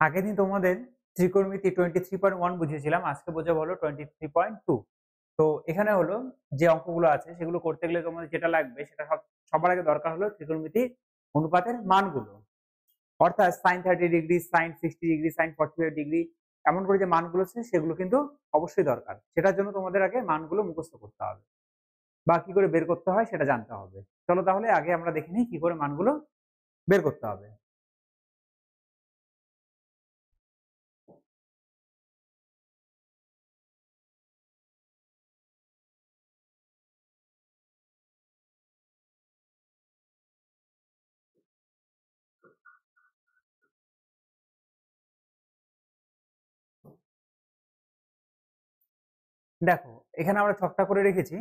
আগের দিন তোমাদের ত্রিকোণমিতি 23.1 বুঝিয়েছিলাম, আজকে বোঝাবো হলো 23.2। তো এখানে হলো যে অঙ্কগুলো আছে সেগুলো করতে গেলে তোমাদের যেটা লাগবে সেটা সবার আগে দরকার হলো ত্রিকোণমিতি অনুপাতের মানগুলো, অর্থাৎ sin 30°, sin 60°, sin 45°, এমন করে যে মানগুলো আছে সেগুলো কিন্তু অবশ্যই দরকার। সেটার জন্য তোমাদের আগে মানগুলো মুখস্থ করতে হবে বা কি করে বের করতে হয় সেটা জানতে হবে। চলো তাহলে আগে আমরা দেখে নিই কি করে মানগুলো বের করতে হবে। দেখো এখানে আমরা ছকটা করে রেখেছি।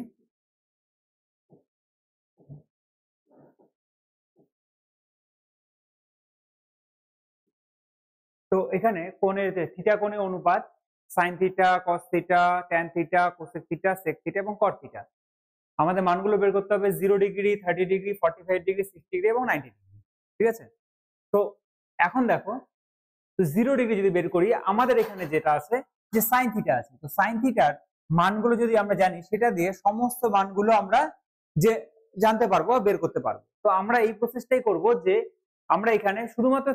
তো এখানে কোণের যে থিটা কোণের অনুপাত sine theta, cos theta, tan theta, cosec theta, sec theta এবং কট থিটা। আমাদের মানগুলো বের করতে হবে 0°, 30°, 45°, 60° এবং 90°। ঠিক আছে? তো এখন দেখো, তো 0° যদি বের করি, আমাদের এখানে যেটা আছে যে সাইন থিটা আছে, তো সাইন থিটার মানগুলো যদি আমরা জানি সেটা দিয়ে সমস্ত মানগুলো আমরা যে জানতে পারবো বের করতে পারবো। তো আমরা এই প্রসেসটাই করব যে আমরা এখানে শুধুমাত্র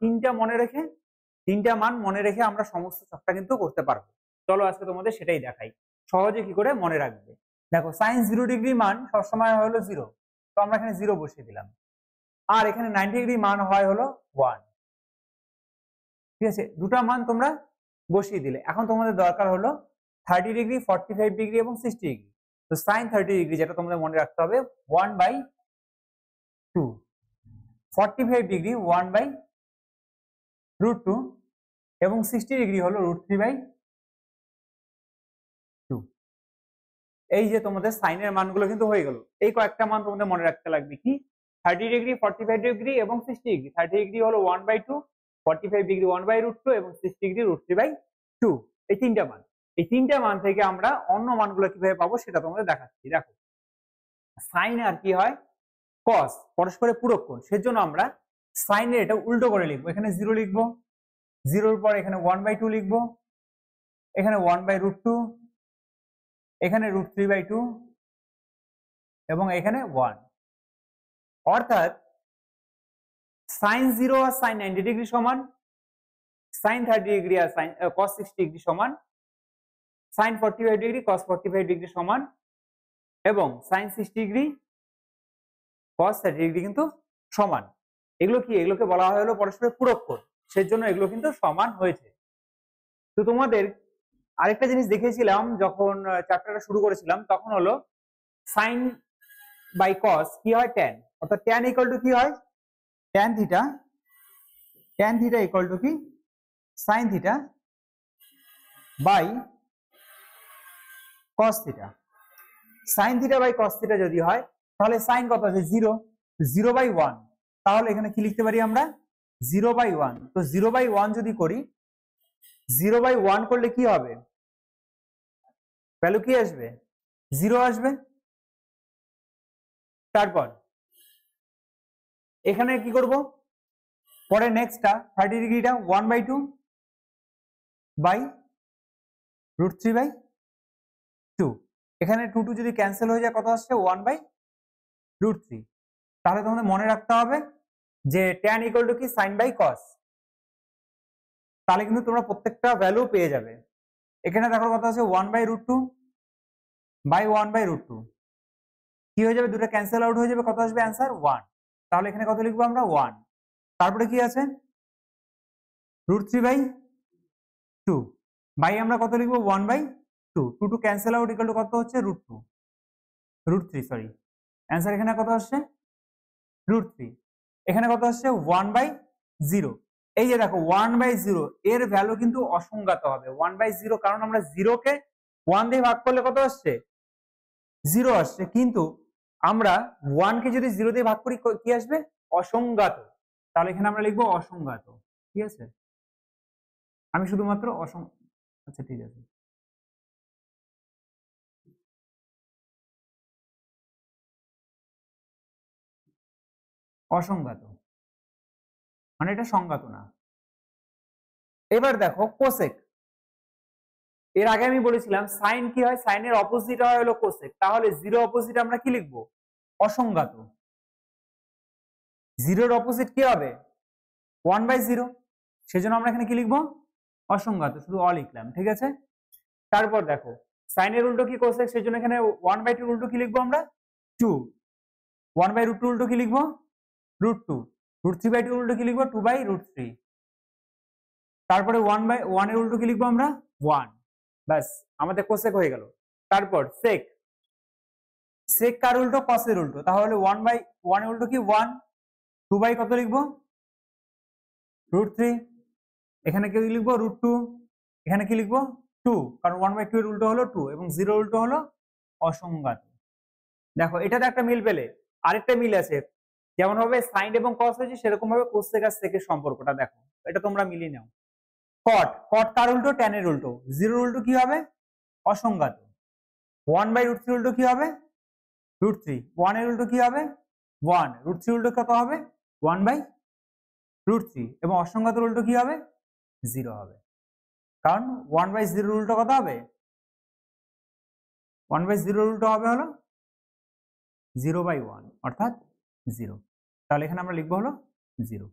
তিনটা মনে রেখে, তিনটা মান মনে রেখে আমরা সমস্ত ছকটা কিন্তু করতে পারবো। চলো আজকে তোমাদের সেটাই দেখাই সহজে কি করে মনে রাখবে। দেখো সাইন 0° মান সবসময় হলো 0, তো আমরা এখানে 0 বসিয়ে দিলাম। আর এখানে 90° মান হয় হলো 1। ঠিক আছে, দুটা মান তোমরা বসিয়ে দিলে। এখন তোমাদের দরকার হলো 30°, 45° এবং 60°। তো সাইন 30°, যেটা তোমাদের মনে রাখতে হবে 1/2, 45° 1/√2 এবং 60° হলো √3/2। এই যে তোমাদের সাইনের মানগুলো কিন্তু হয়ে গেল। এই কয়েকটা মান তোমাদের মনে রাখতে লাগবে কি, 30°, 45° এবং 60°। 30° হলো 1/2, 45° 1/√2 এবং 60° √3/2। এই তিনটা মান, এই তিনটা মান থেকে আমরা অন্য মানগুলো কিভাবে পাবো সেটা তোমাদের দেখাচ্ছি। দেখো সাইন আর কি হয়, কস পরস্পরের পূরক কোণ, সেজন্য আমরা সাইনের এটা উল্টো করে লিখবো। এখানে 0 লিখবো, 0-র পর এখানে 1/2 লিখবো, এখানে 1/√2, এখানে √3/2 এবং এখানে 1। অর্থাৎ সাইন 0 আর সাইন 90° সমান, সাইন 30° আর সাইন কস 60° সমান, সাইন 45° কস 45° সমান এবং সাইন 60° কস 30° কিন্তু সমান। এগুলো কি, এগুলোকে বলা হয় হলো পরস্পরের পূরক কোণ, সেজন্য এগুলো কিন্তু সমান হয়েছে। তো তোমাদের আরেকটা জিনিস দেখিয়েছিলাম যখন চ্যাপ্টারটা শুরু করেছিলাম, তখন হলো সাইন বাই কস কি হয় ট্যান, অর্থাৎ ট্যান ইকুয়াল টু কি হয়, tan theta, tan theta equal to কি sine theta by cos theta. Sine theta by cos theta যদি হয় তাহলে সাইন কত আছে 0, 0/1, তাহলে এখানে কি লিখতে পারি আমরা 0/1। তো 0/1 যদি করি, 0/1 করলে কি হবে, ভ্যালু কি আসবে, 0 আসবে। তারপর এখানে কি করব, পরে নেক্সটটা 30°টা 1/2 বাই √3/2। এখানে 2 যদি ক্যান্সেল হয়ে যায় কত আসছে 1/√3। তাহলে তোমাদের মনে রাখতে হবে যে tan ইকুয়াল টু কি সাইন বাই কস, তাহলে কিন্তু তোমরা প্রত্যেকটা ভ্যালু পেয়ে যাবে। এখানে দেখো কত আছে 1/√2 বাই 1/√2, কি হয়ে যাবে, দুটো ক্যান্সেল আউট হয়ে যাবে, কত আসবে অ্যান্সার 1। তাহলে এখানে কত লিখবো আমরা 1। তারপরে কি আছে √3/2 বাই আমরা কত লিখবো 1/2, 2 two cancel out equal to কত হচ্ছে √3, সরি অ্যান্সার এখানে কত আসছে √3। এখানে কত আসছে 1/0। এই যে দেখো 1/0 এর ভ্যালু কিন্তু অসংজ্ঞাত হবে 1/0, কারণ আমরা 0 কে 1 দিয়ে ভাগ করলে কত আসছে 0 আসছে, কিন্তু আমরা 1 কে যদি 0 দিয়ে ভাগ করি কি আসবে অসংজ্ঞাত। তাহলে এখানে আমরা লিখবো অসংজ্ঞাত। ঠিক আছে, আমি শুধুমাত্র আচ্ছা ঠিক আছে, অসংজ্ঞাত মানে এটা সংজ্ঞাত না। এবার দেখো কোসেক। এর আগে আমি বলেছিলাম সাইন কি হয়, সাইনের অপোজিট হয় হলো কোসেক। তাহলে জিরো অপোজিট আমরা কি লিখবো? অসংজ্ঞাত। জিরোর অপোজিট কি হবে? 1/0। সেজন্য আমরা এখানে কি লিখবো? অসংজ্ঞাত, শুধু অ লিখলাম, ঠিক আছে। তারপর দেখো সাইনের উল্টো কি কোসেক, সেজন্য এখানে 1/2 উল্টো কি লিখবো আমরা? 2। 1/√2 উল্টো কি লিখবো? √2। √3/2 উল্টো কি লিখবো? 2/√3। তারপরে 1/1 এর উল্টো কি লিখবো আমরা? 1। ব্যাস, আমাদের কোসেক হয়ে গেল। তারপর সেক। সেক কার উল্টো? কসের উল্টো। তাহলে 1/1 এর উল্টো কি? 1। 2 কত লিখবো? √3। এখানে কি লিখবো? √2। এখানে কি লিখবো? 2, কারণ 1/2 এর উল্টো হলো 2 এবং 0 উল্টো হলো অসংজ্ঞাত। দেখো এটাতে একটা মিল পেলে, আরেকটা মিল আছে। যেমন ভাবে সাইন এবং কস হয়েছে সেরকম ভাবে কোসেক আর সেকের সম্পর্কটা দেখো, এটা তোমরা মিলিয়ে নাও। কট, কট কার উল্টো? ট্যান এর উল্টো। 0 উল্টো কি হবে? অসংজ্ঞাত। 1/√3 উল্টো কি হবে? √3। 1 এর উল্টো কি হবে? 1। √3 উল্টো কত হবে? 1/√3। এবং অসংজ্ঞাতের উল্টো কি হবে? 0 হবে। কারণ 1/0 উল্টো কত হবে? 1/0 উল্টো হবে হলো 0/1, অর্থাৎ 0। তাহলে এখানে আমরা লিখবো হলো 0।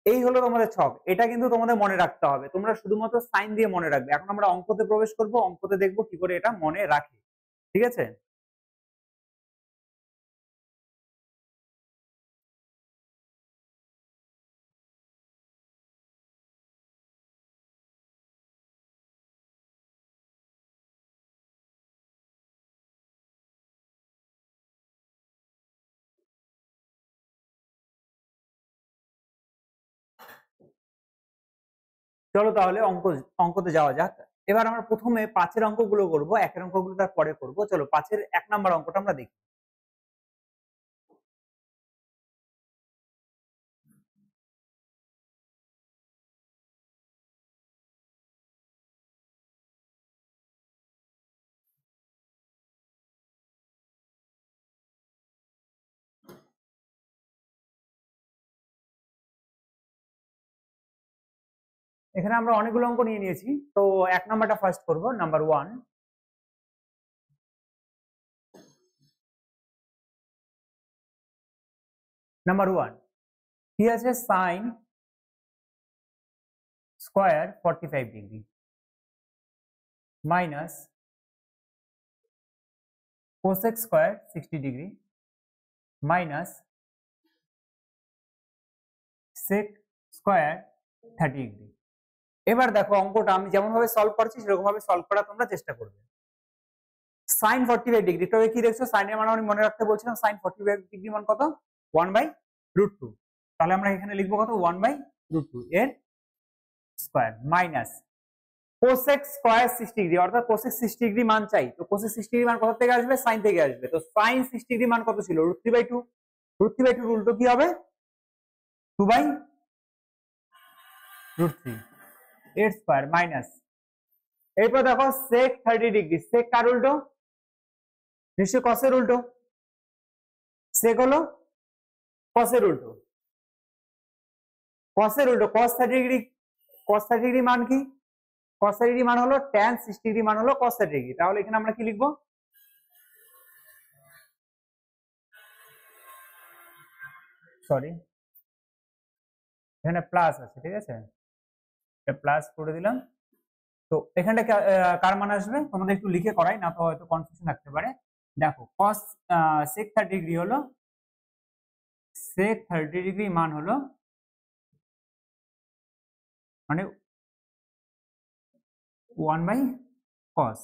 এই হলো তোমাদের ছক। এটা কিন্তু তোমাদের মনে রাখতে হবে, তোমরা শুধুমাত্র সাইন দিয়ে মনে রাখবে। এখন আমরা অঙ্কতে প্রবেশ করব, অঙ্কতে দেখবো কি করে এটা মনে রাখে, ঠিক আছে। চলো তাহলে অঙ্কতে যাওয়া যাক। এবার আমরা প্রথমে 5 এর অঙ্কগুলো করবো, 1 এর অঙ্কগুলো তারপরে করবো। চলো 5 এর 1 নাম্বার অঙ্কটা আমরা দেখি। এখানে আমরা অনেকগুলো অঙ্ক নিয়ে নিয়েছি, তো 1 নাম্বারটা ফার্স্ট করবো, নাম্বার 1। নাম্বার 1 কি আছে? Sine square 45 degree minus cosec square 60 degree minus sec square 30 degree. এবার দেখো অঙ্কটা আমি যেমন ভাবে সলভ করছি সেরকম ভাবে সলভ করার তোমরা চেষ্টা করবে। সাইন 45 ডিগ্রি, তবে কি দেখছো সাইনের মান আমি মনে রাখতে বলছিলাম, সাইন 45 ডিগ্রি মান কত? 1/√2। তাহলে আমরা এখানে লিখবো কত? 1/√2 এর square minus cosec square 60 degree, অর্থাৎ কোসেক 60 ডিগ্রি মান চাই। তো কোসেক 60 ডিগ্রি মান কোথা থেকে আসবে? সাইন থেকে আসবে। তো সাইন 60 ডিগ্রি মান কত ছিল? √3/2। √3/2 উল্টো কি হবে? 2/√3 এর স্কোয়ার মাইনাস, এরপর দেখো সেক 30 ডিগ্রি। সেক কার উল্টো? নিশ্চয়ই কসের উল্টো। সেক হলো কসের উল্টো। কসের উল্টো cos 30 ডিগ্রি। cos 30 ডিগ্রি মান কি? cos 30 ডিগ্রি মান হলো tan 60 ডিগ্রি মান হলো cos 30 ডিগ্রি। তাহলে এখানে আমরা কি লিখবো? সরি, এখানে প্লাস আছে, ঠিক আছে, এটা প্লাস করে দিলাম। তো এখানটা কার মান আসবে? তোমাদের একটু লিখে করাই, না তো হয়তো কনফিউশন থাকতে পারে। দেখো cos sec 30 ডিগ্রি হলো, sec 30 ডিগ্রি মান হলো মানে 1/cos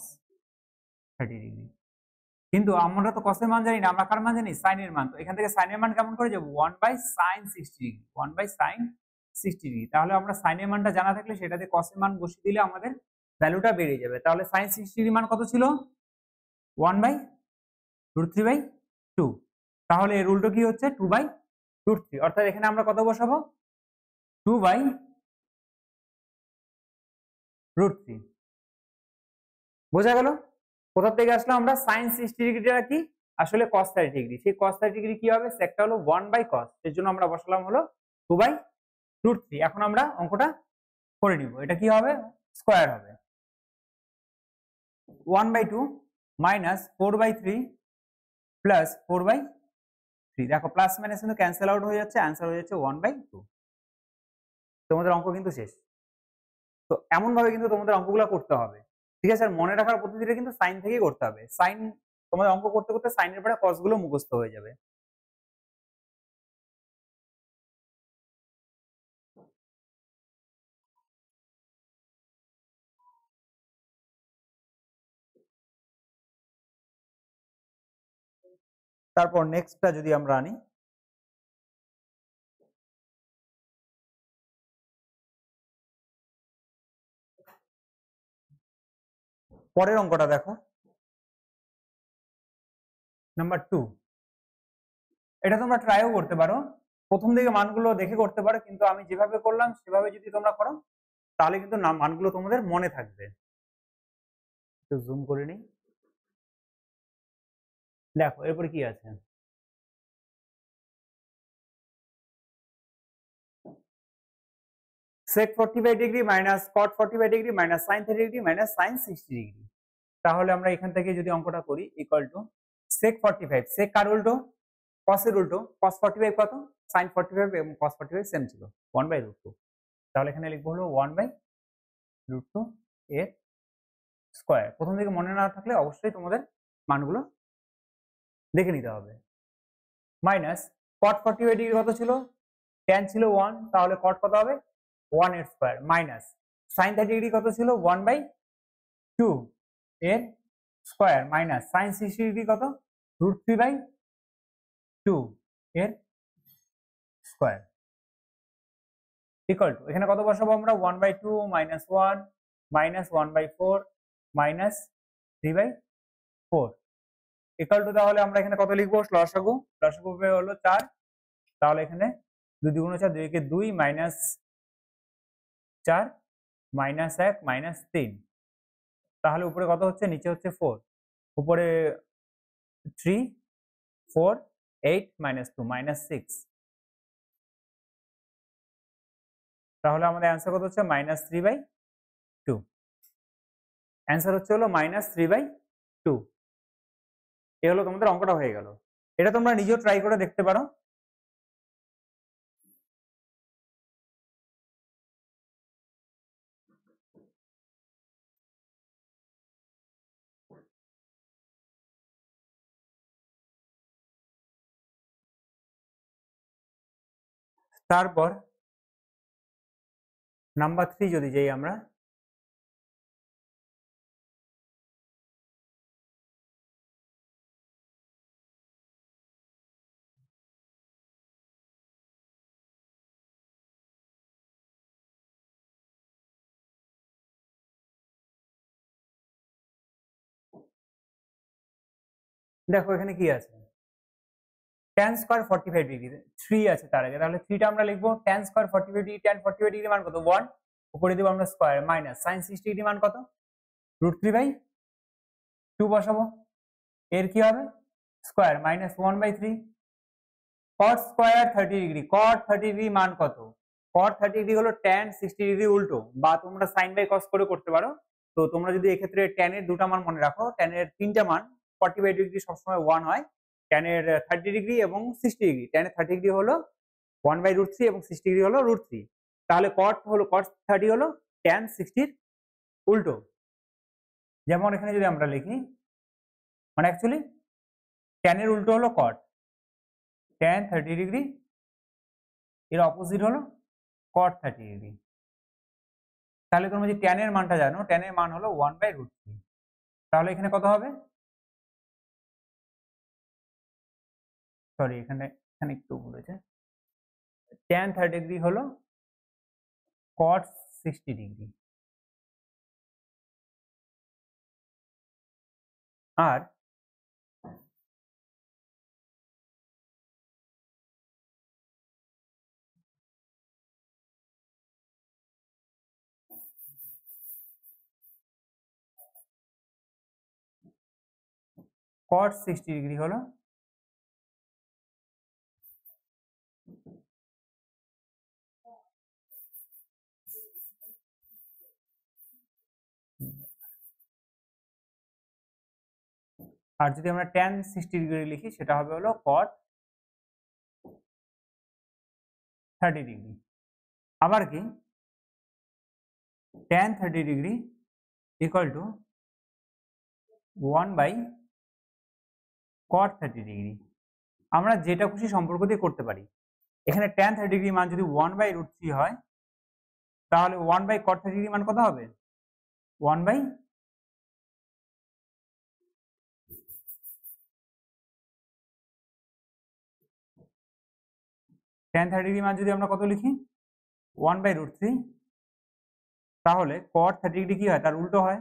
30 ডিগ্রি। কিন্তু আমরা তো cos এর মান জানি না, আমরা কার মান জানি? sin এর মান। তো এখান থেকে sin এর মান কেমন করে যাবো? 1/sin 60 degree. 1/sin 60 degree. তাহলে আমরা sin এর মানটা জানা থাকলে সেটাতে cos এর মান বসিয়ে দিলে আমাদের ভ্যালুটা বেরিয়ে যাবে। তাহলে sin 60 ডিগ্রি মান কত ছিল? 1/√3/2। তাহলে এর উল্টো কি হচ্ছে? 2/√3। অর্থাৎ এখানে আমরা কত বসাবো? 2/√3। বোঝা গেল? কোথা থেকে আসলো? আমরা sin 60 ডিগ্রিটা কি? আসলে cos 30 ডিগ্রি। সেই cos 30 ডিগ্রি কি হবে? সেকটা হলো 1/cos, এর জন্য আমরা বসালাম হলো 2/√3। এখন আমরা অঙ্কটা করে নিব, এটা কি হবে স্কোয়ার হবে 1/2 মাইনাস 4/3 প্লাস 4/3। দেখো প্লাস মাইনাস কিন্তু ক্যান্সেল আউট হয়ে যাচ্ছে, অ্যান্সার হয়ে যাচ্ছে 1/2। তোমাদের অঙ্ক কিন্তু শেষ। তো এমন ভাবে কিন্তু তোমাদের অঙ্কগুলো করতে হবে, ঠিক আছে? আর মনে রাখার পদ্ধতিটা কিন্তু সাইন থেকেই করতে হবে। সাইন তোমাদের অঙ্ক করতে করতে সাইনের পরে কস গুলো মুখস্থ হয়ে যাবে। তারপর নেক্সটটা যদি আমরা আনি, পরের অঙ্কটা দেখো নাম্বার 2। এটা তোমরা ট্রাইও করতে পারো, প্রথম দিকে মানগুলো দেখে করতে পারো, কিন্তু আমি যেভাবে করলাম সেভাবে যদি তোমরা করো তাহলে কিন্তু মানগুলো তোমাদের মনে থাকবে। একটু জুম করে নিই, দেখো এরপরে কি আছে। sec 45 degree minus cot 45 degree minus sin 30 degree minus sin 60 degree. তাহলে আমরা এখান থেকে যদি অঙ্কটা করি ইকুয়াল টু sec 45, sec কার উল্টো cos এর উল্টো, cos 45 কত, sin 45 এবং cos 45 সেম ছিল 1/√2। তাহলে এখানে লিখবো হলো 1/√2 এর স্কয়ার। প্রথম দিকে মনে না থাকলে অবশ্যই তোমাদের মানগুলো দেখে নিতে হবে। মাইনাস cot 45 ডিগ্রি কত ছিল, tan ছিল 1, তাহলে cot কত হবে 1 এর স্কয়ার, মাইনাস sin 30 ডিগ্রি কত ছিল 1/2 এর স্কয়ার, মাইনাস sin 60 ডিগ্রি কত √3/2 এর স্কয়ার ইকুয়াল টু এখানে কত বসাবো আমরা 1/2 minus 1 minus 1/4 minus 3/4 equal to, তাহলে আমরা এখানে কত লিখবো লসাগু, লসাগু হলো 4, তাহলে এখানে 2 দ্বিগুণ 4, 2 কে 2 মাইনাস 4 মাইনাস 1 মাইনাস 3, তাহলে উপরে কত হচ্ছে নিচে হচ্ছে 4, উপরে 3 4 8 মাইনাস 2 মাইনাস 6, তাহলে আমাদের অ্যান্সার কত হচ্ছে -3/2। অ্যান্সার হচ্ছে হলো -3/2। এ হলো তোমাদের অঙ্কটা হয়ে গেল। এটা তোমরা নিজেও ট্রাই করে দেখতে পারো। তারপর নাম্বার 3 যদি যাই আমরা, দেখো এখানে কি আছে tan স্কয়ার 45 ডিগ্রি 3 আছে তার আগে, তাহলে 3টা আমরা লিখবো tan square 45 degree, tan 45 degree মান কত 1, উপরে দিব আমরা স্কয়ার, মাইনাস sin 60 ডিগ্রি মান কত √3/2 বসাবো, এর কি হবে square minus 1/3, cot square 30 degree, cot 30 degree মান কত, cot 30 ডিগ্রি হলো tan 60 ডিগ্রি উল্টো, বা তোমরা sin বাই cos করে করতে পারো। তো তোমরা যদি এক্ষেত্রে tan এর দুটা মান মনে রাখো, tan এর তিনটা মান 45 ডিগ্রি সবসময় 1 হয়, tan এর 30 ডিগ্রি এবং 60 ডিগ্রি, tan এর 30 ডিগ্রি হলো 1/√3 এবং 60 ডিগ্রি হলো √3, তাহলে cot হলো cos 30 হলো tan 60 এর উল্টো। যেমন এখানে যদি আমরা লিখি, মানে অ্যাকচুয়ালি tan এর উল্টো হলো cot, tan 30 ডিগ্রি এর অপোজিট হলো cot 30 ডিগ্রি, তাহলে তোমরা যদি tan এর মানটা জানো, tan এর মান হলো 1/√3, তাহলে এখানে কত হবে, সরি এখানে এখানে একটু ভুল হয়েছে, tan 30 ডিগ্রি হলো cot 60 ডিগ্রি, আর cot 60 ডিগ্রি হলো আর যদি আমরা tan 60 ডিগ্রি লিখি সেটা হবে হলো cot 30 ডিগ্রি। আবার কি tan 30 degree equal to 1/cot 30 degree. আমরা যেটা খুশি সম্পর্ক দিয়ে করতে পারি। এখানে tan 30 ডিগ্রি মান যদি 1/√3 হয় তাহলে 1/cot 30 ডিগ্রি মান কত হবে? 1 বাই tan 30 ডিগ্রি মান যদি আমরা কত লিখি 1/√3, তাহলে cot 30 ডিগ্রি কি হয়? তার উল্টো হয়।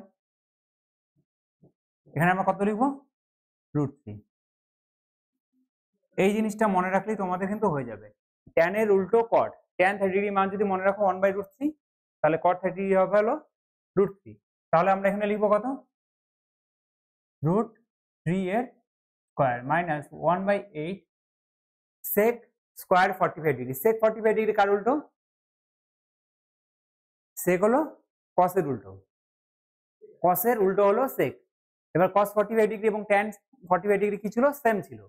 এখানে আমরা কত লিখবো? √3। এই জিনিসটা মনে রাখলেই তোমাদের কিন্তু হয়ে যাবে। tan এর উল্টো cot, tan 30 ডিগ্রি মান যদি মনে রাখো 1/√3, তাহলে cot 30 ডিগ্রি হবে হলো √3। তাহলে আমরা এখানে লিখবো কত? √3 এর square minus 1/8 sec square 45 degree. sec 45 degree কার উল্টো? sec হলো cos এর উল্টো। cos এর উল্টো হলো sec। এবার cos 45 ডিগ্রি এবং tan 45 ডিগ্রি কি ছিল? সেম ছিল।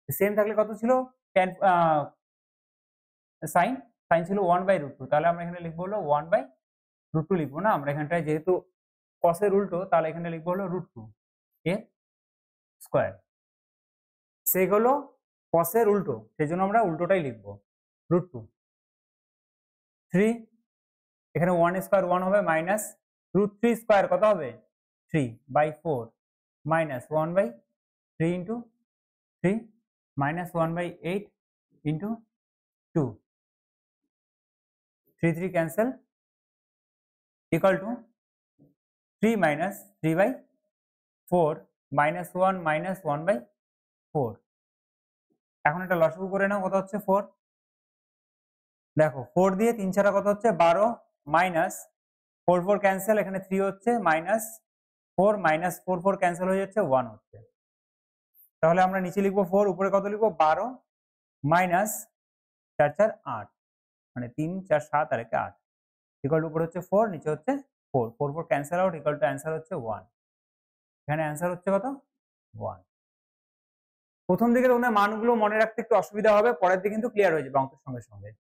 সেম থাকলে কত ছিল? tan sin ছিল 1/√2। তাহলে আমরা এখানে লিখবো হলো 1/√2 লিখবো না, আমরা এখানটায় যেহেতু cos এর উল্টো তাহলে এখানে লিখবো হলো √2 এর স্কয়ার। sec হলো cos এর উল্টো, সেজন্য আমরা উল্টোটাই লিখবো √2। 3 এখানে 1 স্কয়ার 1 হবে মাইনাস √3 স্কয়ার কত হবে? 3/4 minus 1/3 into 3 minus 1/8 into 2, 3 cancel equal two 3 minus 3/4 minus 1 minus 1/4। এখন এটা লসাগু করে নাও, কত হচ্ছে? 4। দেখো 4 দিয়ে 3 ছাড়া কত হচ্ছে? 12 মাইনাস 4 4 ক্যান্সেল, এখানে 3 হচ্ছে মাইনাস 4 মাইনাস 4 4 ক্যান্সেল হয়ে যাচ্ছে 1 হচ্ছে। তাহলে আমরা নিচে লিখবো 4, উপরে কত লিখবো? 12 মাইনাস 4 4 8, মানে 3 4 7 আর 8 ইকুয়াল টু উপরে হচ্ছে 4, নিচে হচ্ছে 4 4 4 cancel out equal two answer হচ্ছে 1। এখানে অ্যান্সার হচ্ছে কত? 1। প্রথম দিকে তোমাদের মানগুলো মনে রাখতে একটু অসুবিধা হবে, পরের দিকে কিন্তু ক্লিয়ার হয়ে যাবে অঙ্কের সঙ্গে সঙ্গে।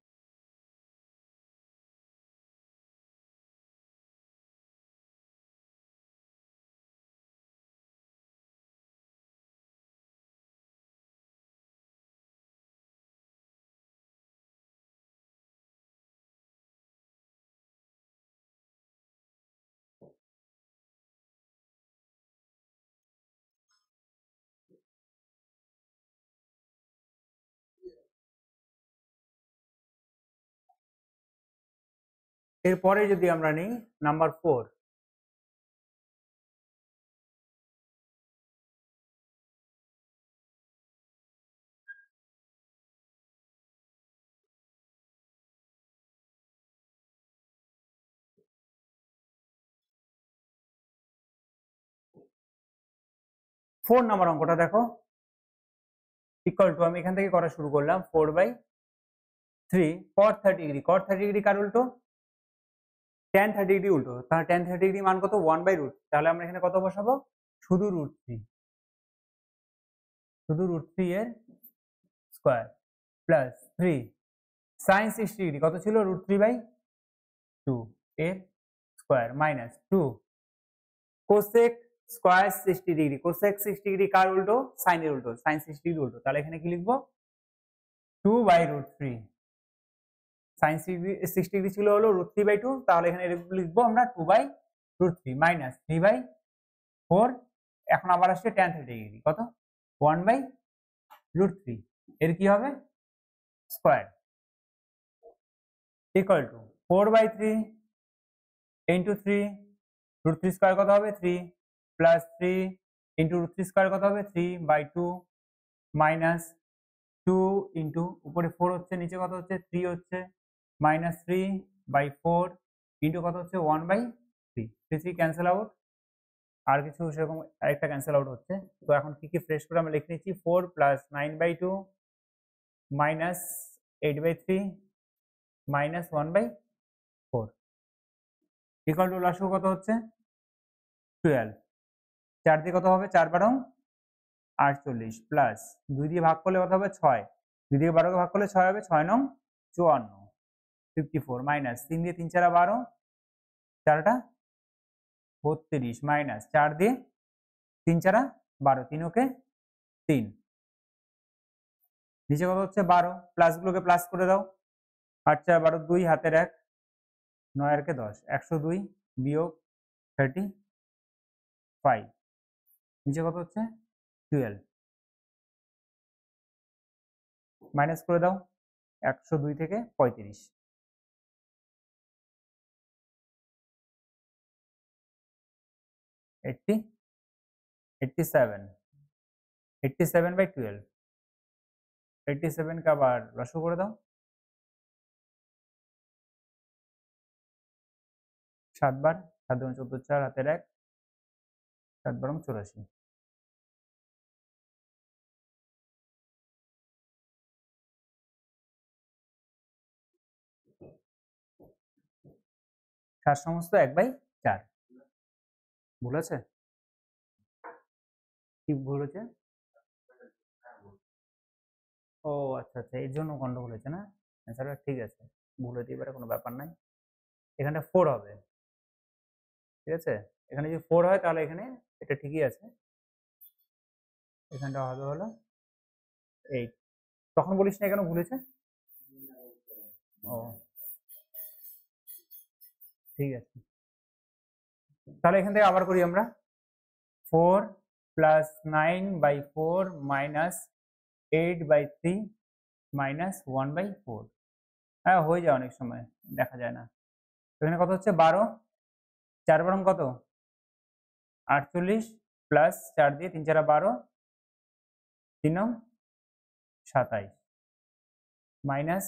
এরপরে যদি আমরা নিই নাম্বার 4, নাম্বার অঙ্কটা দেখো ইকুয়াল টু, আমি এখান থেকে করা শুরু করলাম 4/3 cot 30 ডিগ্রি। cot 30 ডিগ্রি কার উল্টো? tan 30 ডিগ্রি উল্টো। তাহলে tan 30 ডিগ্রি মান কত? 1/√3। তাহলে আমরা এখানে কত বসাবো? শুধু √3, শুধু √3 এর স্কয়ার প্লাস 3 sin 60 ডিগ্রি কত ছিল? √3/2 এর square minus 2 cosec square 60 degree. cosec 60 degree কার উল্টো? sin এর উল্টো, sin 60 ডিগ্রি উল্টো। তাহলে এখানে কি লিখবো? 2/√3। sin 60 ডিগ্রি ছিল হলো √3/2, তাহলে এখানে লিখবো আমরা 2/√3 মাইনাস 3/4। এখন আবার আসছে tan 30 ডিগ্রি কত? 1/√3 এর কি হবে? Square equal to 4/3 into 3 √3 square কত হবে? 3 প্লাস 3 ইন্টু √3 স্কয়ার কত হবে? 3/2 মাইনাস 2 ইন্টু উপরে 4 হচ্ছে, নিচে কত হচ্ছে? 3 হচ্ছে, মাইনাস 3/4 ইন্টু কত হচ্ছে? 1/3। 3 ক্যান্সেল আউট, আর কিছু সেরকম আরেকটা ক্যান্সেল আউট হচ্ছে। তো এখন কি কি ফ্রেশ করে আমরা লিখে নিচ্ছি? 4 plus 9/2 minus 8/3 minus 1/4 equal to লসাগু কত হচ্ছে? 12। 4 দিয়ে কত হবে? 4 12 48 প্লাস 2 দিয়ে ভাগ করলে কত হবে 6, 2 দিয়ে 12 কে ভাগ করলে 6 হবে, 6 নং 54, 54 মাইনাস 3 দিয়ে 3 4 12, 4টা 32 মাইনাস 4 দিয়ে 3 4 12, 3 ওকে 3, নিচে কত হচ্ছে 12, প্লাস গুলোকে প্লাস করে দাও, 8 4 12, 2 হাতের 1, 9 আর কে 10, 102 বিয়োগ 35, নিচে কত হচ্ছে 12, মাইনাস করে দাও 102 থেকে 35, 87, 87/12, 87 কে আবার লসগু করে দাও, 7 বার, 7 দুগুণে 14, 4 হাতের 1, 7 বারং 84, সাত সমস্ত 1/4, ভুল আছে? কি ভুল হচ্ছে? ও আচ্ছা আচ্ছা, এর জন্য গন্ডগোল হয়েছে না? অ্যান্সারটা ঠিক আছে, ভুল হতে পারে, কোনো ব্যাপার নাই। এখানে 4 হবে, ঠিক আছে? এখানে যদি 4 হয় তাহলে এখানে এটা ঠিকই আছে, এখানটা হবে হলো 8। তখন বলিস না কেন ভুল হয়েছে? ও ঠিক আছে, তাহলে এখান থেকে আবার করি আমরা। 4 প্লাস 9/4 মাইনাস 8/3 মাইনাস 1/4, হ্যাঁ হয়ে যায় অনেক সময়, দেখা যায় না। এখানে কত হচ্ছে 12, 4 বরং কত 48 প্লাস 4 দিয়ে 3 4 12, 3 নং 27 মাইনাস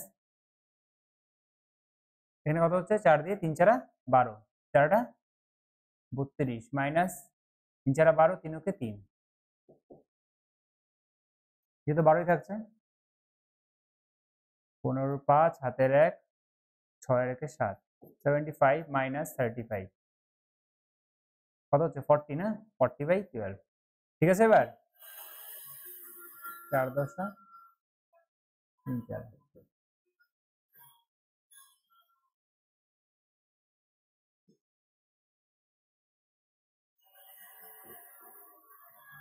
এখানে কত হচ্ছে 4 দিয়ে 3 4 12, 4টা 32 মাইনাস 3 4 12, 3 ওকে 3, যেহেতু 12ই থাকছে, 15 5 হাতের 1, 6 আর 1 7, 75 মাইনাস 35 কত হচ্ছে 40 না, 40/12, ঠিক আছে? এবার 4 10 3 4,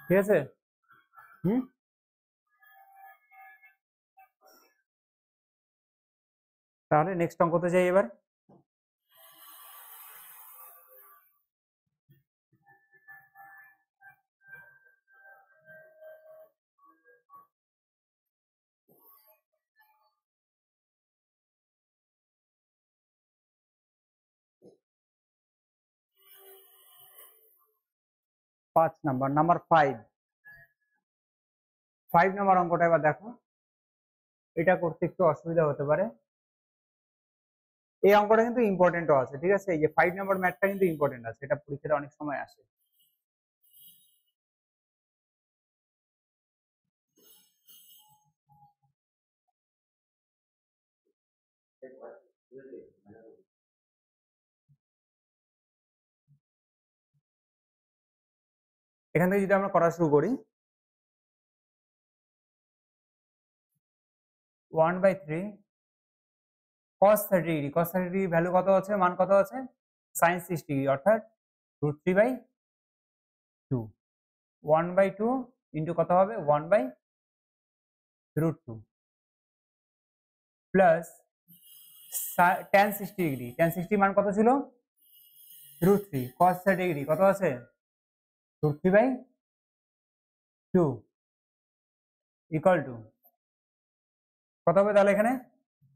ঠিক আছে? তাহলে নেক্সট অঙ্কতে যাই এবার। নাম্বার 5 নাম্বার অঙ্কটা এবার দেখো, এটা করতে একটু অসুবিধা হতে পারে। এই অঙ্কটা কিন্তু ইম্পর্টেন্টও আছে, ঠিক আছে? এই যে 5 নাম্বার ম্যাথটা কিন্তু ইম্পর্টেন্ট আছে, এটা পরীক্ষাতে অনেক সময় আসে। এখান থেকে যদি আমরা করা শুরু করি, 1/3 cos 30 degree, cos 30 degree value কত আছে, মান কত আছে, sin 60 ডিগ্রি, অর্থাৎ √3/2, 1/2 ইন্টু কত হবে 1/√2 প্লাস tan 60 ডিগ্রি, tan 60 মান কত ছিল √3, cos 30 ডিগ্রি কত আছে √3/2 ইকুয়াল টু কত হবে, তাহলে এখানে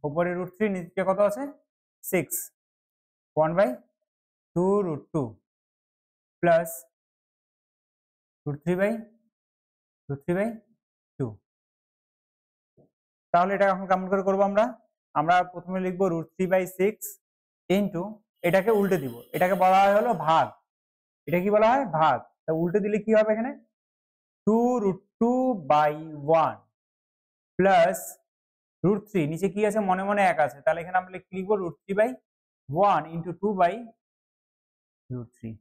উপরে √3, নিচে কত আছে 6, 1/2√2 প্লাস √3/2, তাহলে এটা এখন কেমন করে করবো আমরা? আমরা প্রথমে লিখবো √3/6 ইন্টু, এটাকে উল্টে দিব, এটাকে বলা হয় হলো ভাগ, এটা কি বলা হয় ভাগ, তা উল্টে দিলে কি হবে এখানে 2√2/1 প্লাস √3, নিচে কি আছে মনে মনে 1 আছে, তাহলে এখানে আমরা কি লিখবো √3/1 ইন্টু 2/√3।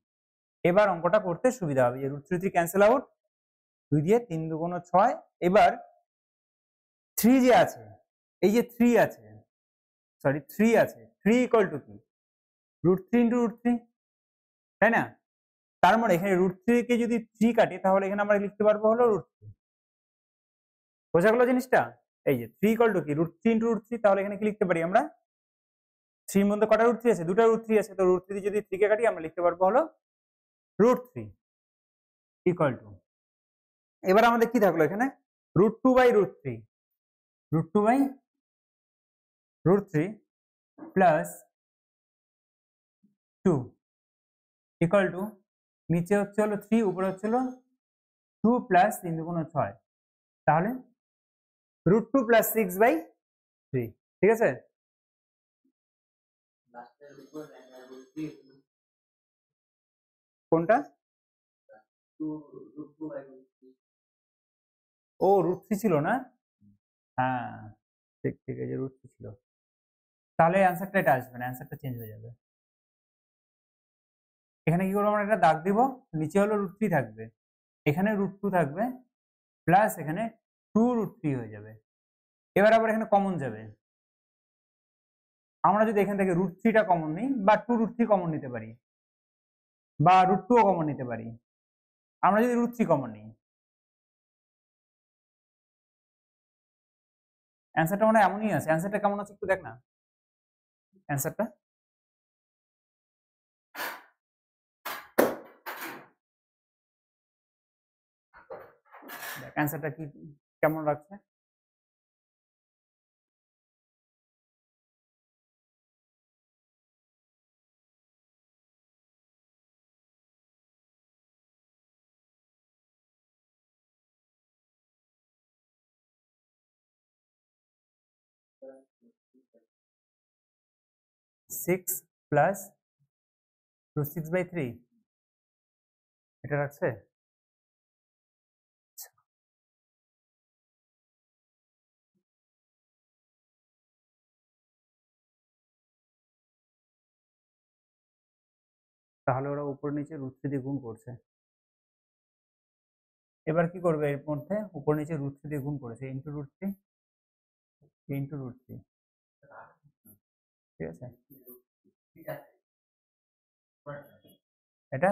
এবার অঙ্কটা করতে সুবিধা হবে, যে √3 ক্যান্সেল আউট, 2 দিয়ে 3 দুগুণ 6। এবার 3 যে আছে, এই যে 3 আছে, সরি 3 আছে, 3 ইকুয়াল টু কি √3 ইন্টু √3, তাই না? তার মানে এখানে √3 কে যদি 3 কাটি তাহলে এখানে আমরা লিখতে পারবো হলো √3। বোঝা গেল জিনিসটা? এই যে 3 ইকুয়াল টু কি √3 ইন্টু √3, তাহলে এখানে কি লিখতে পারি আমরা? 3 এর মধ্যে কটা √3 আছে? দুটো √3 আছে, তো √3 দিয়ে যদি 3 কে কাটি আমরা লিখতে পারবো হলো √3 ইকুয়াল টু, এবার আমাদের কি থাকলো এখানে √2 by √3, √2 by √3 plus 2 equal to, নিচে হচ্ছে হলো 3, উপরে হচ্ছে হলো 2 প্লাস 3 দুগুণ 6, তাহলে √2 প্লাস 6 বাই 3, ঠিক আছে? কোনটা? ও √3 ছিল না? হ্যাঁ ঠিক ঠিক আছে, √3 ছিল, তাহলে অ্যান্সারটা এটা আসবে না, অ্যান্সারটা চেঞ্জ হয়ে যাবে। এখানে কি করবো আমরা, একটা দাগ দিব, নিচে হলো √3 থাকবে, এখানে √2 থাকবে, প্লাস এখানে 2 √3 হয়ে যাবে। এবার আবার এখানে কমন যাবে, আমরা যদি এখান থেকে √3টা কমন নিই বা 2 √3 কমন নিতে পারি বা √2 ও কমন নিতে পারি, আমরা যদি √3 কমন নিই অ্যান্সারটা মানে এমনই আছে। অ্যান্সারটা কেমন আছে একটু দেখ না, অ্যান্সারটা দেখ, অ্যান্সারটা কি কেমন রাখছে? সিক্স প্লাস √6/3 এটা রাখছে। তাহলে ওরা উপর নিচে √3 দিয়ে গুণ করছে। এবার কি করবে, এর মধ্যে উপর নিচে √3 দিয়ে গুণ করেছে, ইন্টু √3 ইন্টু √3, ঠিক আছে? এটা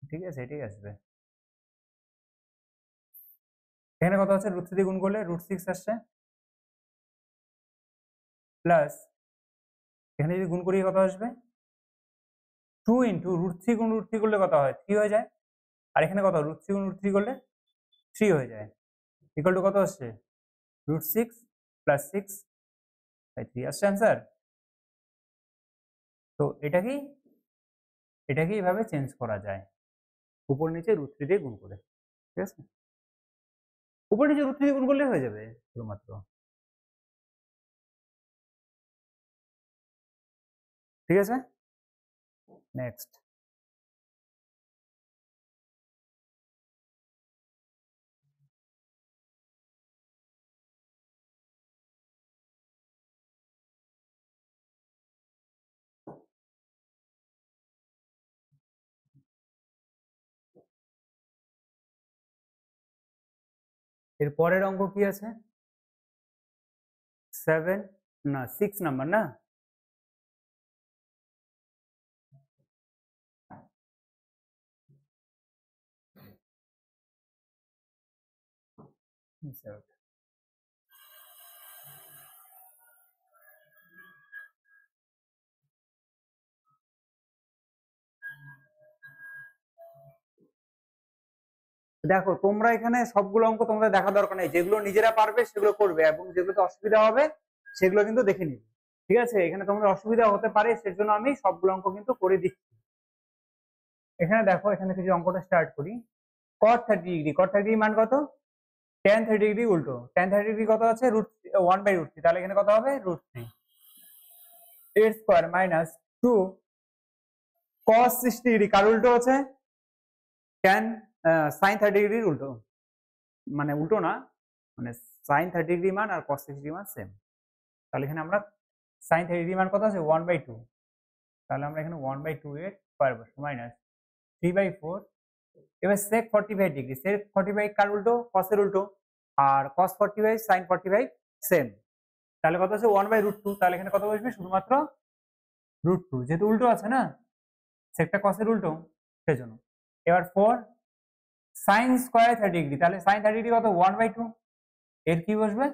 ঠিক আছে, এটাই আসবে। এখানে কত আছে, √3 দিয়ে গুণ করলে √6 আসছে, প্লাস এখানে যদি গুণ করি কত আসবে, 2 ইন্টু √3 গুণ √3 করলে কত হয়, 3 হয়ে যায়, আর এখানে কত √3 গুণ √3 করলে 3 হয়ে যায়, ইকুয়াল টু কত আসছে, √6 প্লাস 6/3 আসছে অ্যান্সার। তো এটাকে এইভাবে চেঞ্জ করা যায়, উপর নিচে √3 দিয়ে গুণ করে, ঠিক আছে? উপর নিচে √3 দিয়ে গুণ করলে হয়ে যাবে শুধুমাত্র, ঠিক আছে? নেক্সট, এর পরের অঙ্ক কি আছে, 7 না 6 নাম্বার না, দেখো তোমরা এখানে সবগুলো অঙ্ক তোমাদের দেখা দরকার নেই, যেগুলো নিজেরা পারবে সেগুলো করবে, এবং যেগুলোতে অসুবিধা হবে সেগুলো কিন্তু দেখে নিবে, ঠিক আছে? এখানে তোমাদের অসুবিধা হতে পারে, সেজন্য আমি সবগুলো অঙ্ক কিন্তু করে দিচ্ছি। এখানে দেখো, এখানে কিছু অঙ্কটা স্টার্ট করি। cot 30 ডিগ্রি, cot 30 মান কত, tan 30 ডিগ্রি উল্টো, tan 30 ডিগ্রি কত আছে, √1/√3, তাহলে এখানে কত হবে, √3 এর স্কোয়ার মাইনাস 2 cos 60 ডিগ্রি, কার উল্টো আছে, tan sin 30 ডিগ্রির উল্টো, মানে উল্টো না, মানে sin 30 ডিগ্রি মান আর cos 60 মান সেম, তাহলে এখানে আমরা sin 30 ডিগ্রি মান কত আছে, 1/2, তাহলে আমরা এখানে 1/2 এর স্কোয়ার বসবে মাইনাস 3/4। এবার sec 45 ডিগ্রি, sec 45 কার উল্টো? কসের উল্টো, আর cos 45 sin 45 সেম, তাহলে কত আছে 1/√2। তাহলে এখানে কত বসবে? শুধুমাত্র √2, যেহেতু উল্টো আছে না, সেকটা কসের উল্টো, সেজন্য। এবার 4 sin স্কয়ার 30 ডিগ্রি, তাহলে sin 30 ডিগ্রি কত? 1/2, এর কি বসবে?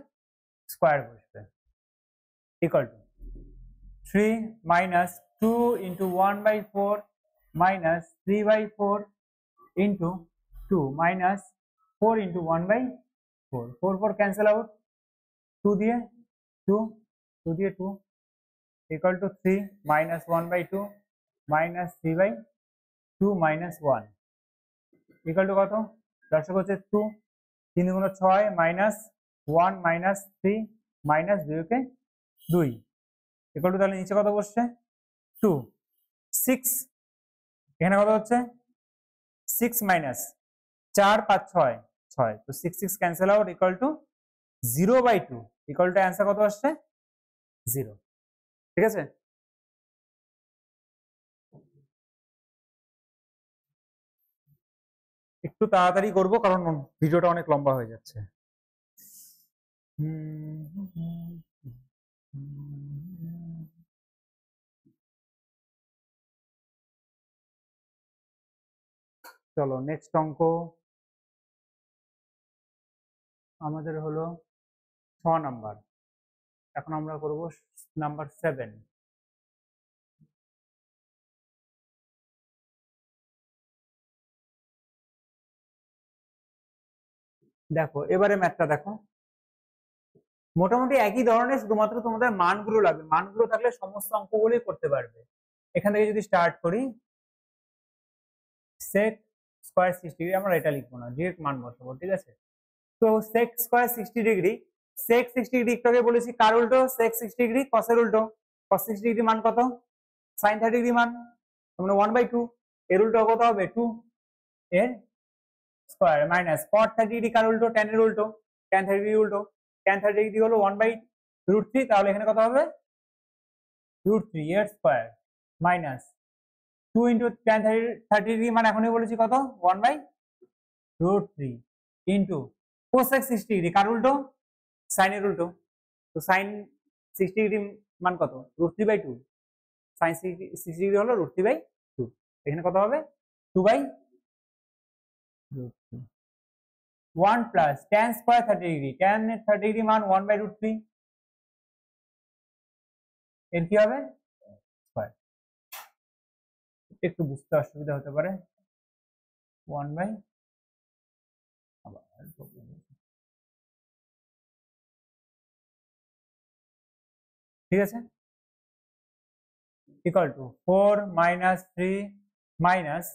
স্কয়ার বসবে, equal to 3 minus 2 into 1/4 minus 3/4 into 2 minus 4 into 1/4, 4 cancel out, 2 দিয়ে 2, 2 দিয়ে 2, equal to 3 minus 1/2 minus 3/2 minus 1 equal to কত? দর্শক হচ্ছে 2, 3 গুণ 6 minus 1 minus 3 minus 2 2 equal to, তাহলে নিচে কত বসছে? 2, 6, এখানে কত হচ্ছে? 6 minus 4 5 6 6, তো 6 6 cancel out, equal to 0/2, equal to answer কত আসছে? 0। ঠিক আছে, একটু তাড়াতাড়ি করব কারণ ভিডিওটা অনেক লম্বা হয়ে যাচ্ছে। চলো নেক্সট অঙ্ক আমাদের হলো 6 নাম্বার। এখন আমরা করব নাম্বার 7। দেখো এবারে ম্যাথটা দেখো, মোটামুটি একই ধরনের, শুধুমাত্র তোমাদের মানগুলো লাগবে, মানগুলো থাকলে সমস্ত অঙ্কগুলোই করতে পারবে। এখান থেকে যদি স্টার্ট করি, sec স্কয়ার 60 ডিগ্রি, আমরা এটা লিখবো না, ডিরেক্ট মান বসাবো, ঠিক আছে। তো sec square 60 degree, sec 60 degree একটু আগে বলেছি কার উল্টো? sec 60 ডিগ্রি cos এর উল্টো, cos 60 ডিগ্রি মান কত? sin 30 ডিগ্রি মান, মানে 1/2, এর উল্টো কত হবে? 2 এর স্কয়ার মাইনাস cot 30 ডিগ্রি কার উল্টো? tan এর উল্টো, tan 30 ডিগ্রি উল্টো, tan 30 ডিগ্রি হলো 1/√3, তাহলে এখানে কত হবে? √3 এর square minus 2 into tan 30 degree মান এখনই বলেছি কত? 1/√3 ইন্টু cosec 60 ডিগ্রি কার উল্টো? sin এর উল্টো, তো sin 60 ডিগ্রি মান কত? √3/2, sin 60 ডিগ্রি হলো √3/2, এখানে কত হবে? 2/√3 1 plus tan square 30 degree, tan 30 degree মান 1/√3, এর কি হবে? স্কয়ার। একটু বুঝতে অসুবিধা হতে পারে, 1 বাই, ঠিক আছে, ইকুয়াল টু 4 মাইনাস 3 মাইনাস,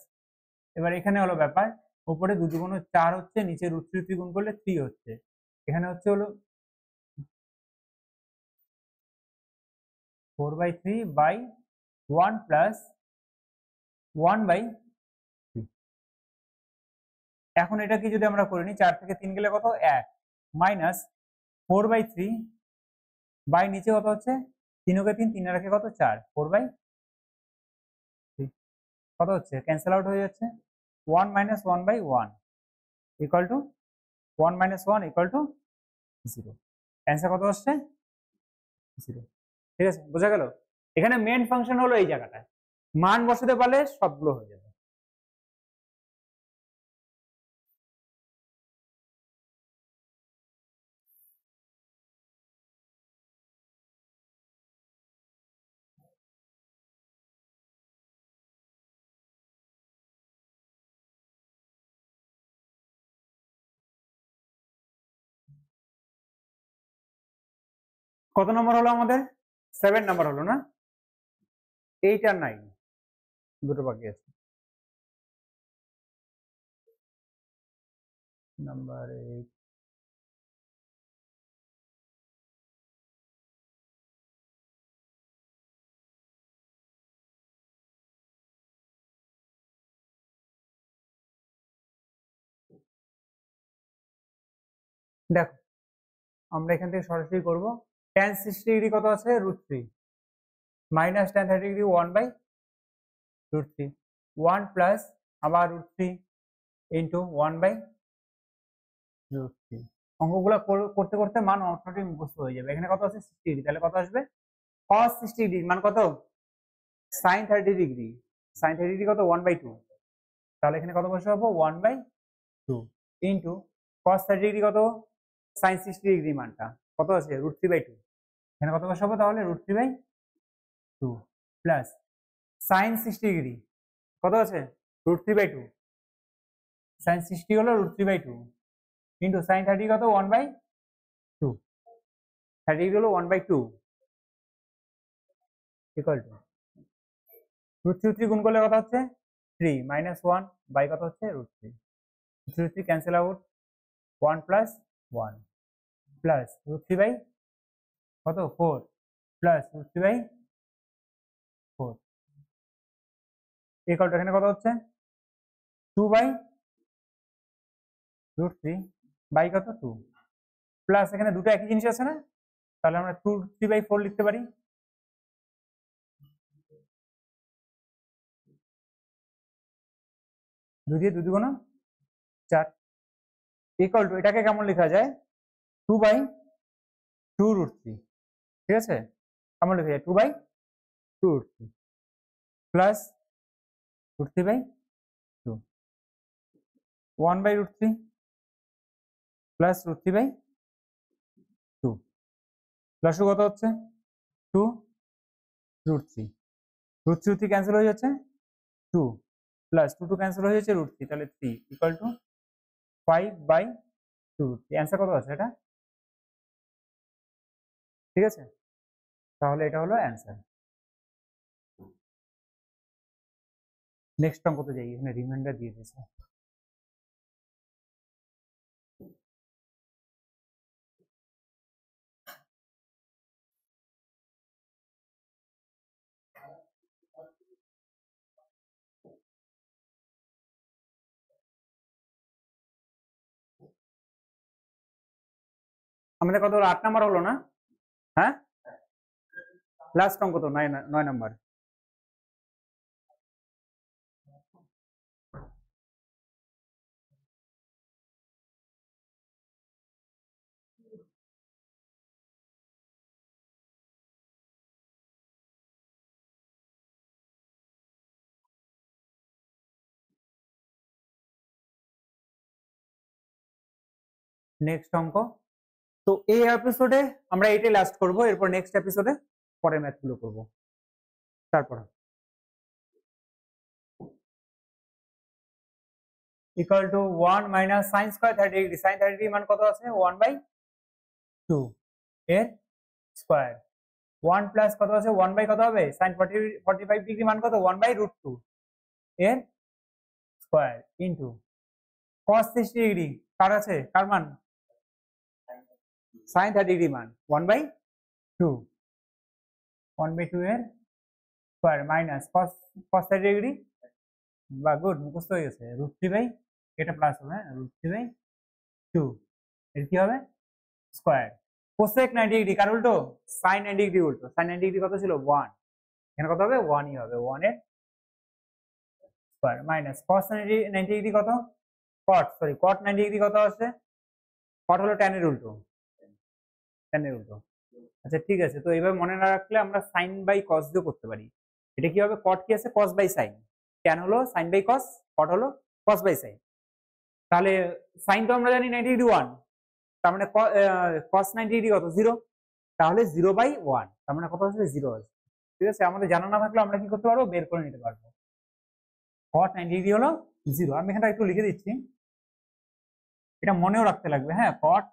এবার এখানে হলো ব্যাপার, উপরে 2 দুগুণ 4 হচ্ছে, নিচে √3 গুণ করলে 3 হচ্ছে, এখানে হচ্ছে হলো 4/3/1 প্লাস 1/3। এখন এটা কি যদি আমরা করে নিই, 4 থেকে 3 গেলে কত? 1 মাইনাস 4/3 বাই নিচে কত হচ্ছে? 3 কে 3, 3 রাখে কত? 4, 4/3 কত হচ্ছে? ক্যান্সেল আউট হয়ে যাচ্ছে, 1 minus 1/1 equal to 1 minus 1 equal to 0, answer কত আসছে? 0। ঠিক আছে, বোঝা গেল? এখানে মেন ফাংশন হলো এই জায়গাটা, মান বসাতে পারলে সবগুলো হয়ে যাবে। কত নম্বর হলো আমাদের? 7 নাম্বার হলো না? 8 আর 9 দুটো বাকি আছে। নাম্বার 8, দেখো আমরা এখান থেকে সরাসরি করব, tan 60 ডিগ্রি কত আছে? √3 মাইনাস tan 30 ডিগ্রি 1/√3, 1 প্লাস আবার √3 ইন্টু 1/√3। অঙ্কগুলো করতে করতে মান অটোমেটিক মুখস্থ হয়ে যাবে। এখানে কত আছে 60 ডিগ্রি, তাহলে কত আসবে cos 60 ডিগ্রি মান কত sin 30 ডিগ্রি, sin 30 ডিগ্রি কত 1/2, তাহলে এখানে কত বসাবো 1/2 ইন্টু cos 30 ডিগ্রি কত sin 60 ডিগ্রি মানটা কত আছে √3/2, এখানে কত বসাবো তাহলে √3/2 প্লাস sin 60 ডিগ্রি কত আছে √3/2, sin 60 হলো √3/2 ইন্টু sin 30 কত 1/2, 30 ডিগ্রি হলো 1/2 ইকুয়াল টু √3 গুণ করলে কত হচ্ছে 3 মাইনাস 1 বাই কত হচ্ছে √3, √3 ক্যান্সেল আউট 1 প্লাস 1 প্লাস √3/, কত 4 প্লাস √3/4 ইকুয়াল টু এখানে কত হচ্ছে 2/√3 বাই কত 2 প্লাস এখানে দুটো একই জিনিস আছে না, তাহলে আমরা 2/3/4 লিখতে পারি। দুই দিয়ে 2 দুগুণ 4 ইকুয়াল টু এটাকে কেমন লেখা যায় 2/2√3, ঠিক আছে কেমন লেখা যায় 2/2√3 প্লাস √3/2 1/√3 প্লাস √3/2 প্লাস কত হচ্ছে 2√3, √3 ক্যান্সেল হয়ে যাচ্ছে 2 প্লাস 2 ক্যান্সেল হয়ে যাচ্ছে √3, তাহলে 3 ইকুয়াল টু 5/2√3। অ্যান্সার কত আছে এটা, ঠিক আছে তাহলে এটা হলো অ্যান্সার। নেক্সট অঙ্কতে যাই, এখানে রিমাইন্ডার দিয়ে দিয়েছে। আমাদের কত হলো 8 নাম্বার হলো না, হ্যাঁ লাস্ট অঙ্ক তো 9 নাম্বার। নেক্সট অঙ্ক, তো এই এপিসোডে আমরা এটাই লাস্ট করব, এরপর নেক্সট এপিসোডে পরের ম্যাথ গুলো করব। তারপর equal to 1 minus sin square 30 degree, sin 30 degree মান কত আছে 1/2 এর স্কয়ার, 1 প্লাস কত আছে 1 বাই কত হবে sin 45 ডিগ্রি মান কত 1/√2 এর স্কয়ার ইনটু cos 60 ডিগ্রি কার আছে কার মান sin 30 ডিগ্রি মান 1/2 এর স্কয়ার মাইনাস cos 30 ডিগ্রি, বা গুড মুখস্থ হয়ে গেছে √3/, এটা প্লাস হবে হ্যাঁ √3/2 এর কি হবে স্কয়ার, cosec 90 ডিগ্রি কার উল্টো sin 90 ডিগ্রি উল্টো, sin 90 ডিগ্রি কত ছিল 1, এখানে কত হবে 1 ই হবে 1 এর স্কয়ার মাইনাস cos 90 ডিগ্রি কত cot 90 ডিগ্রি কত আছে cot হলো tan এর উল্টো, tan এর উল্টো। আচ্ছা ঠিক আছে, তো এইভাবে মনে না রাখলে আমরা sin বাই cos দিয়ে করতে পারি। এটা কি হবে cot কি আছে cos বাই sin, tan হলো sin বাই cos, cot হলো cos বাই sin। তাহলে sin তো আমরা জানি 90 ডিগ্রি 1, তার মানে cos 90 ডিগ্রি কত 0, তাহলে 0/1 তার মানে কত আসবে 0 আসবে। ঠিক আছে, আমাদের জানা না থাকলে আমরা কি করতে পারবো বের করে নিতে পারবো। cot 90 ডিগ্রি হলো 0, আমি এখানটা একটু লিখে দিচ্ছি, এটা মনেও রাখতে লাগবে হ্যাঁ। cot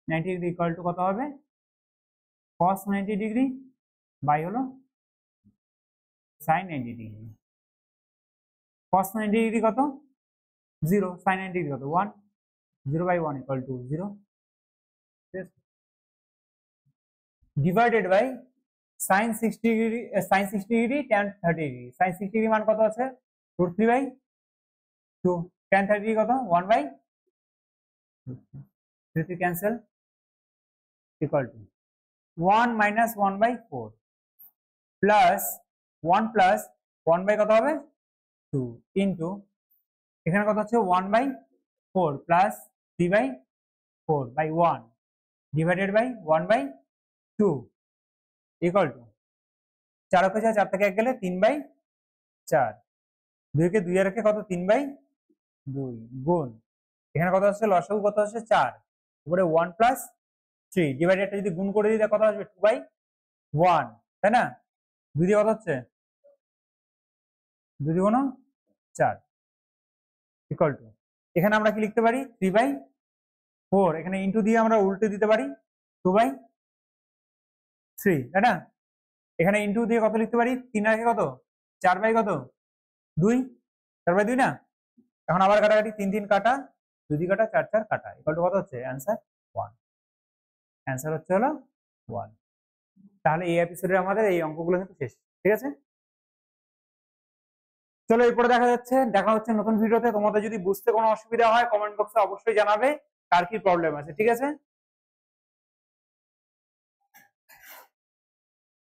90 ডিগ্রি ইকুয়াল টু কত হবে cos 90 ডিগ্রি বাই হলো sin 90 ডিগ্রি, cos 90 ডিগ্রি কত 0, sin 90 ডিগ্রি কত 1, 0/1 equal to 0 divided by sin 60 degree tan 30 degree, sin 60 degree মান কত আছে √3/2, tan 30 ডিগ্রি কত 1/3 cancel equal to 1 minus 1/4 plus 1 plus 1 by কত হবে 2 ইন্টু এখানে কত হচ্ছে 1/4 plus 3/4/1 divided by 1/2 equal two 4 অক্ষে 4 থেকে 1 গেলে 3/4 2 কে 2 এর রেখে কত 3/2 গুণ এখানে কত আসছে লসাগু কত আসছে 4 উপরে 1 প্লাস 3 ডিভাইডেডটা যদি গুণ করে দিই কত আসবে 2/1 তাই না 2 দিয়ে কত হচ্ছে 2 দিয়ে 4 ইকুয়াল টু এখানে আমরা কি লিখতে পারি 3/4 এখানে ইনটু দিয়ে আমরা উল্টে দিতে পারি 2/3 তাই না এখানে ইনটু দিয়ে কত লিখতে পারি 3 আগে কত 4 কত 2 4/2 না এখন আবার কাটাকাটি 3 3 কাটা 2 দিয়ে কাটা 4 4 কাটা ইকুয়াল টু কত হচ্ছে অ্যান্সার 1 অ্যান্সার হচ্ছে হলো 1 তাহলে এই এপিসোডে আমাদের এই অঙ্কগুলো কিন্তু শেষ ঠিক আছে চলো এরপরে দেখা হচ্ছে নতুন ভিডিওতে তোমাদের যদি বুঝতে কোনো অসুবিধা হয় কমেন্ট বক্সে অবশ্যই জানাবে কার কি প্রবলেম আছে ঠিক আছে